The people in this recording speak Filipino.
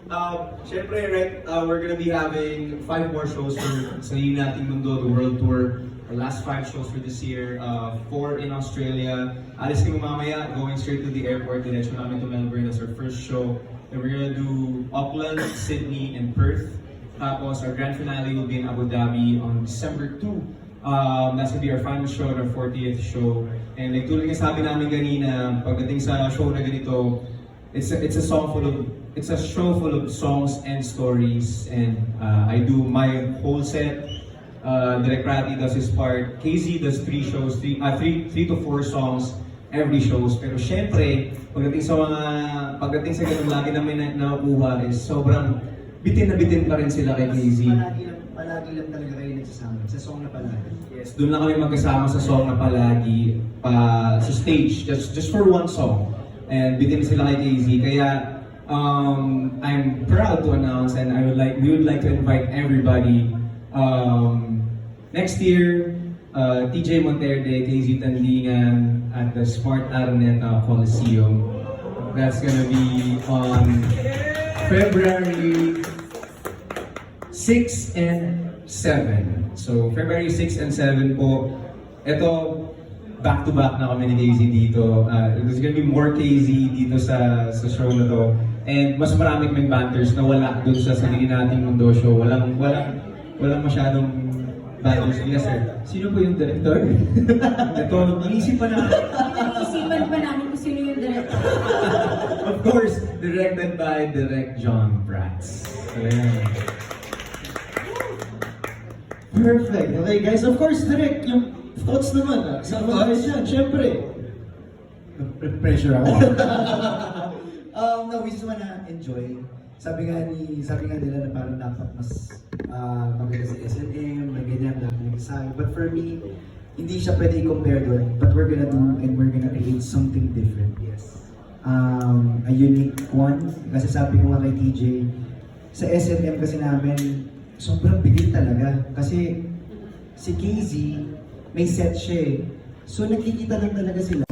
Syempre, right, we're gonna be having 5 more shows for Sarili Nating Mundo, the World Tour. Our last 5 shows for this year, 4 in Australia. Alis kami mamaya, going straight to the airport, diretso namin to Melbourne. That's our first show. Then we're gonna do Auckland, Sydney, and Perth. Tapos our grand finale will be in Abu Dhabi on December 2. That's gonna be our final show, our 40th show. And like tulad nga sabi namin kanina, pagdating sa show na ganito, it's a show full of songs and stories. And I do my whole set. Direk Ratty does his part. KZ does 3 shows, 3 to 4 songs every shows. Pero syempre, pagdating sa ganun lagi namin nakukuha is sobrang bitin na bitin pa rin sila kay KZ. Palagi lang talaga kayo nagsasama sa song na palagi. Yes, doon lang kami magkasama sa song na palagi sa stage, just for one song. And bitin sila kay KZ. Kaya I'm proud to announce and we would like to invite everybody next year, TJ Monterde, KZ Tandingan at the Smart Araneta Coliseum. That's gonna be on February 6 and 7. So February 6 and 7 po. Ito, back-to-back na kami ni KZ dito. There's gonna be more KZ dito sa show na to. And mas marami kaming banters na wala dun sa Sarili Nating Mundo show. Walang masyadong banters. Yes, sir. Sino po yung director? Ito, inisip pa namin. Isipan pa namin kung sino yung director. Of course, directed by Direct John Prats. So, yan. Perfect. Okay guys, of course, Direk, yung thoughts naman. Sa mga guys yan, syempre. Pressure ako. No, we just wanna enjoy. Sabi nga nila na parang dapat mas maganda sa SNM, may ganyan, dapat nag-design. But for me, hindi siya pwede i-compare doon. But we're gonna do and we're gonna create something different. Yes. A unique one. Kasi sabi ko nga kay TJ, sa SNM kasi namin, sobrang bigil talaga. Kasi si KZ, may set siya eh. So nagkikita lang talaga sila.